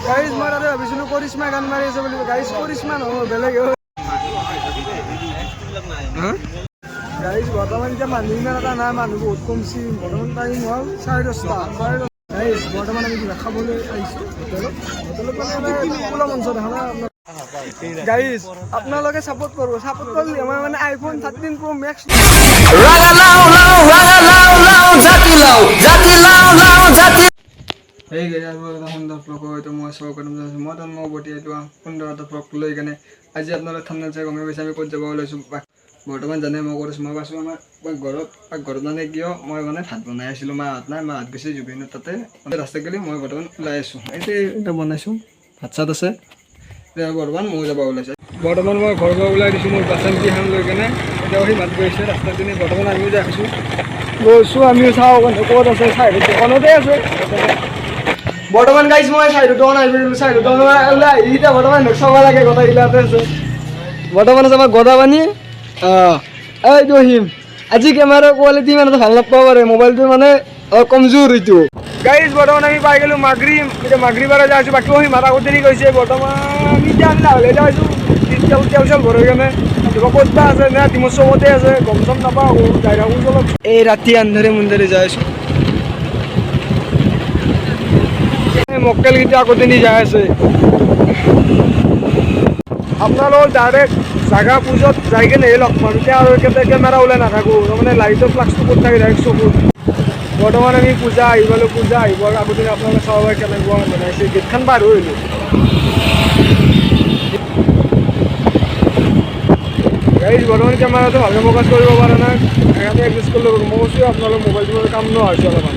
Guys মই তাতে ভাবিছিলোঁ কৰিশ্মা গান মাৰি আছে বুলি। গাইজ কৰিশ্মা নহয়, বেলেগ গাইজ। বৰ্তমান এতিয়া মানুহ ইমান এটা নাই, মানুহ বহুত কমছি। বৰ্তমান টাইম হ'ল 10:30। গাইজ বৰ্তমান আমি কিবা খাবলৈ আহিছোঁ হোটেলত। মানে খোলা মঞ্চ দেখা নাই গাইজ। আপোনালোকে ছাপোৰ্ট কৰিব, ছাপোৰ্ট কৰিলে মই মানে iPhone 13 Pro Max এই সুন্দৰ ব্লগ হয়তো মই শ্ব' কৰিম। মই বটি এইটো সুন্দৰ এটা ব্লগ লৈ কেনে আজি আপোনালোকে ঠাণ্ডা চাই গমে পাইছে আমি ক'ত যাব ওলাইছোঁ। বৰ্তমান জানে মই কৰিছোঁ, মই পাইছোঁ আমাৰ ঘৰত মানে কিয় মই মানে ভাত বনাই আছিলোঁ। মাহঁত নাই, মাহঁত গৈছে জুবিনৰ তাতে। ৰাস্তাত গ'লে মই বৰ্তমান ওলাই আছোঁ। এতিয়া বনাইছোঁ, ভাত চাত আছে। এতিয়া বৰ্তমান মই যাব ওলাইছোঁ। বৰ্তমান মই ঘৰৰ পৰা ওলাই দিছোঁ মোৰ বাচন্তিখন লৈ কেনে। এতিয়া সি মাত গৈছে ৰাস্তাত দিনে। বৰ্তমান আমিও যাই আছোঁ, গৈছোঁ আমিও চাওঁ ক'ত আছে। চাইডত দোকানতে আছে বৰ্তমান। গাইছ মই চাইডত দোকান আহিলোঁ, চাইডত দোকান ওলাই এতিয়া বৰ্তমান চাব লাগে গোটেইগিলাতে আছে। বৰ্তমান আছে আমাৰ গদাপানী। এইটো আহিম আজি কেমেৰাৰ কোৱালিটি ইমান এটা ভাল নাপাব পাৰে, মোবাইলটো মানে কমজোৰ এইটো। গাইজ বৰ্তমান আমি পাই গ'লোঁ মাগৰিম। এতিয়া মাগৰিপাৰা যাই আছোঁ। বাকী সি মাতা দেৰি গৈছে। বৰ্তমান আমি এতিয়া আমি লাহে যাই আছোঁ তেল চেল ভৰাই কেনে। কিবা ক'ত বা আছে নে ডিমৰ চবতে আছে, গম চম নাপাওঁ। যাই থাকোঁ অলপ। এই ৰাতি আন্ধাৰে মুন্ধাৰে যাই আছোঁ। মক্কেলকেইটা আগতে নি যাই আছে। আপোনালোকৰ ডাইৰেক্ট জাগা পুজত যাই কেনে লগ পাম। এতিয়া আৰু কেমেৰা ওলাই নাথাকোঁ, তাৰমানে লাইটৰ ফ্লাক্সটো ক'ত থাকে ডাইৰেক্ট চকুত। বৰ্তমান আমি পূজা আহি পালোঁ। পূজা আহিবৰ আগতে আপোনালোকে চাব পাৰে কেনেকুৱা বনাইছে। গেটখন পাৰ হৈ আহিলোঁ। গাইজ বৰ্তমান কেমেৰাটো ভালকৈ ফ'কাছ কৰিব পৰা নাই, সেইকাৰণে এডজাষ্ট কৰিব লাগিব। মই কৈছোঁ আপোনালোক মোবাইলটো কাম নোহোৱা হৈছে অলপমান।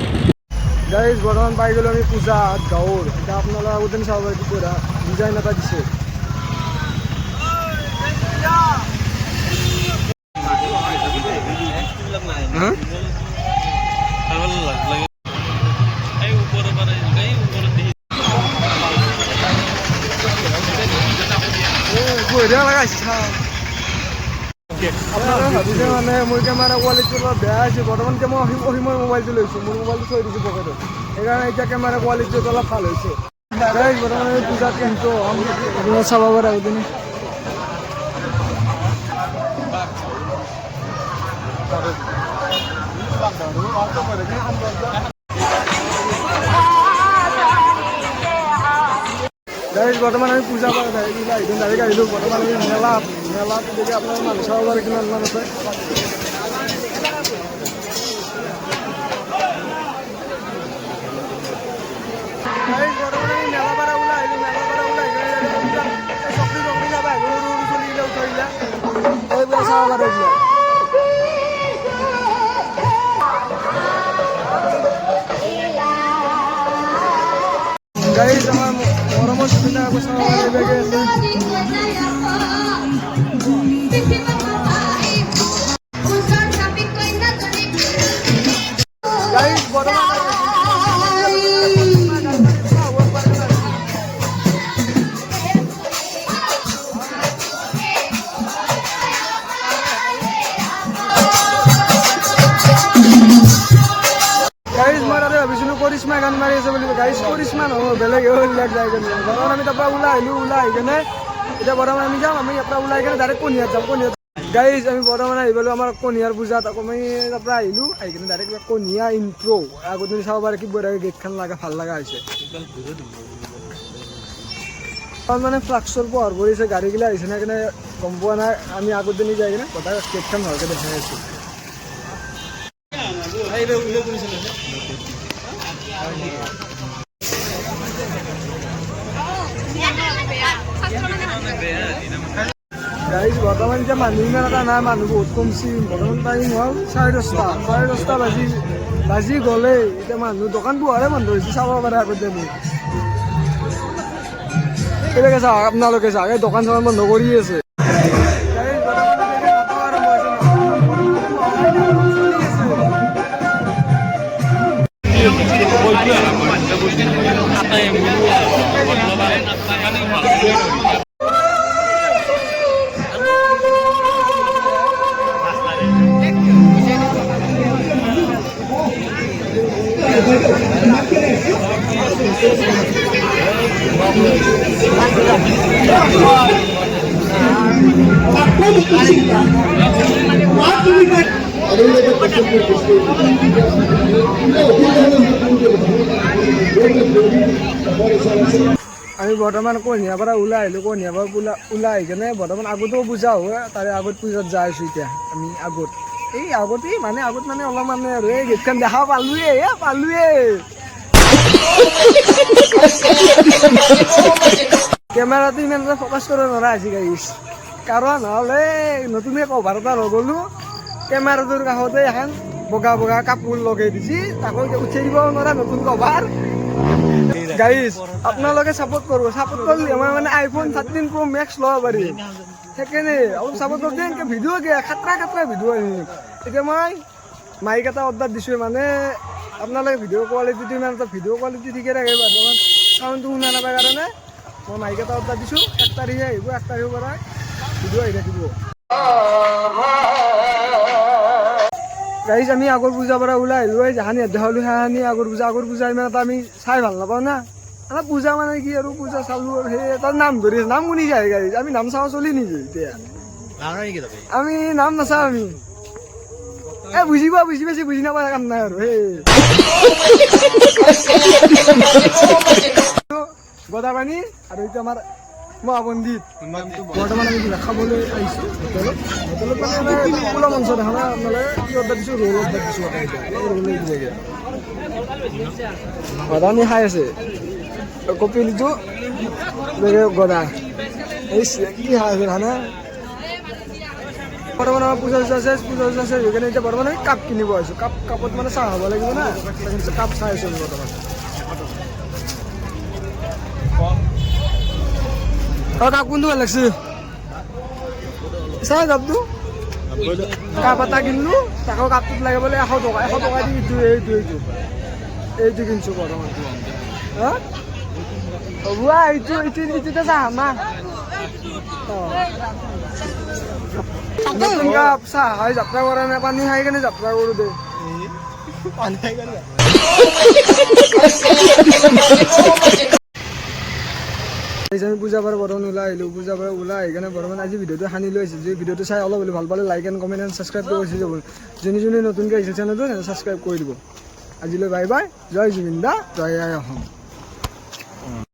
গাইজ বৰ্তমান পাই গ'লোঁ আমি পূজাত গাঁৱৰ। এতিয়া আপোনালোকে আগতে চাব পাৰে পুৰা ডিজাইন এটা দিছে। আপোনালোকে ভাবিছে মানে মোৰ কেমেৰা কোৱালিটি অলপ বেয়া হৈছে। বৰ্তমান মই অসীমৰ মোবাইলটো লৈছোঁ, মোৰ মোবাইলটো থৈ দিছোঁ পকেটত, সেইকাৰণে এতিয়া কেমেৰা কোৱালিটিটো অলপ ভাল হৈছে। বৰ্তমান আমি পূজাত কিন্তু আপোনালোকে চাব পাৰে আগতে। গাইজ বৰ্তমান আমি পূজা পাঠ ডাইৰেক্ট আহিলোঁ। বৰ্তমান আমি মেলাত দেখি আপোনালোকে মানুহ চাব পাৰে কিমান মান আছে। গাইজ বৰ্তমান আমি মেলা পৰা ওলাই আহিলোঁ। মেলা পৰা ওলাই চকৰি যাব আহিলোঁ। সৰু চলিগিলা উঠাইলা এইবিলাক চাব পাৰে। গাইজ আমাৰ মৰমৰ জুবিনা চাব পাৰে এইভাগে আছে। গাইজ বৰ্তমান মই তাতে ভাবিছিলোঁ কৰিশ্মা গান মাৰি আছে বুলি। গাইজ কৰিশ্মা নহয়, বেলেগ এইবিলাক যাই কেনে। বৰ্তমান আমি তাৰপৰা ওলাই আহিলোঁ। ওলাই আহি কেনে এতিয়া বৰ্তমান আমি যাম। আমি ইয়াৰ পৰা ওলাই কেনে ডাইৰেক্ট কণিয়াত যাম। কণিয়াত গাইজ আমি বৰ্তমান আহি পালোঁ আমাৰ কণিয়াৰ পূজাত। আকৌ আমি তাৰপৰা আহিলোঁ, আহি কিনে ডাইৰেক্ট কণিয়া ইণ্ট্ৰ' আগতে চাব পাৰে কি বঢ়িয়া গেটখন লগা ভাল লগা হৈছে। মানে ফ্লাক্সৰ পোহৰ পৰিছে, গাড়ীগিলা আহিছে নে কিনে গম পোৱা নাই। আমি আগত দিন যাই কিনে গোটেই গেটখন ভালকৈ দেখাই আছোঁ। গাইজ বৰ্তমান এতিয়া মানুহ ইমান এটা নাই, মানুহ বহুত কমছি। বৰ্তমান টাইম হ'ল 10:30 বাজি গ'লেই। এতিয়া মানুহ দোকান পোহাৰে বন্ধ হৈছে, চাব পাৰে আগতে আমি। এইভাগে চাওক, আপোনালোকে চাওক, এই দোকান চোকান বন্ধ কৰি আছে। আমি বৰ্তমান কণিয়াৰ পৰা ওলাই আহিলোঁ। কণিয়াৰ পৰা ওলাই আহি কেনে বৰ্তমান আগতো পূজা হয়, তাৰে আগত পূজাত যাই আছোঁ। এতিয়া আমি আগত মানে অলপ মানে আৰু এই গেটখন দেখা পালোৱে কেমেৰাটো ইমান এটা ফ'কাছ কৰিব নোৱাৰা হৈছে গাইছ, কাৰণ হ'লে নতুনকৈ কভাৰ এটা লৈ গ'লোঁ, কেমেৰাটোৰ কাষতে এখন বগা বগা কাপোৰ লগাই দিছে, তাকো উঠাই দিব নোৱাৰা নতুন কভাৰ। গাইজ আপোনালোকে ছাপোৰ্ট কৰিলে মই মানে iPhone 13 Pro Max ল'ব পাৰিম। সেইকাৰণে অলপ ছাপোৰ্ট কৰি এনেকৈ ভিডিঅ' খাতৰা ভিডিঅ' আহিম। এতিয়া মই মাইক এটা অৰ্ডাৰ দিছোঁ, মানে আপোনালোকে ভিডিঅ' কোৱালিটিটো ইমান এটা ঠিকে থাকে, বৰ্তমান চাউণ্ডটো শুনা নাপায় কাৰণে মই মাইক এটা অৰ্ডাৰ দিছোঁ। 1 তাৰিখে আহিব, 1 তাৰিখৰ পৰা ভিডিঅ' আহি থাকিব। গাইজ আমি আগৰ পূজাৰ পৰা ওলাই আহিলোঁ, যাহানি দেখালোঁ সেহানি আগৰ পূজা ইমান এটা আমি চাই ভাল নাপাওঁ না। আমাৰ পূজা মানে কি আৰু পূজা চালোঁ আৰু সেই এটা নাম ধৰি নাম শুনি যায় গাইজ, আমি নাম চাব চলি নেকি এতিয়া? আমি নাম নাচাওঁ, আমি বুজি পাইছি বুজি নাপায় কাম নাই আৰু সেই গদাপানী আৰু এইটো আমাৰ মহাপণ্ডিত। বৰ্তমান আমি কিবা খাবলৈ আহিছোঁ হোটেলত মানে খোলা মঞ্চ দেখা নাই আপোনালোকে। কি অৰ্ডাৰ দিছোঁ? ৰোল অৰ্ডাৰ দিছোঁ। গদাপানী খাই আছে, কপিলিটো গদা এই কি খাই আছে খানা। বৰ্তমান আমাৰ পূজা আছে সেইকাৰণে এতিয়া বৰ্তমান আমি কাপ কিনিব আহিছোঁ। কাপত মানে চাহ হ'ব লাগিব না, কাপ চাই আছোঁ বৰ্তমান। কাপ কোনটো ভাল লাগছে? চাই কাপটো কাপ এটা কিনিলোঁ, তাকো কাপটোত লাগে বোলে 100 টকা দি এইটো কিনিছোঁ বৰ্তমান। হ'ব এইটোতে চাহ আমাৰ নতুন কাপ চাহ খাই যাত্ৰা কৰা নাই, পানী খাই কেনে যাত্ৰা কৰোঁ দে। আমি পূজাৰ পৰা বৰ্তমান ওলাই আহিলোঁ, পূজাৰ পৰা ওলাই আহি কেনে বৰ্তমান আজি ভিডিঅ'টো সানি লৈ আহিছোঁ। যদি ভিডিঅ'টো চাই অলপ ভাল পালে like and comment and subscribe কৰি যাব। যোনে নতুনকৈ আহিছে চেনেলটো ছাবস্ক্ৰাইব কৰি দিব। আজিলৈ বাই বাই, জয় জুবিন দা, জয় আই অসম।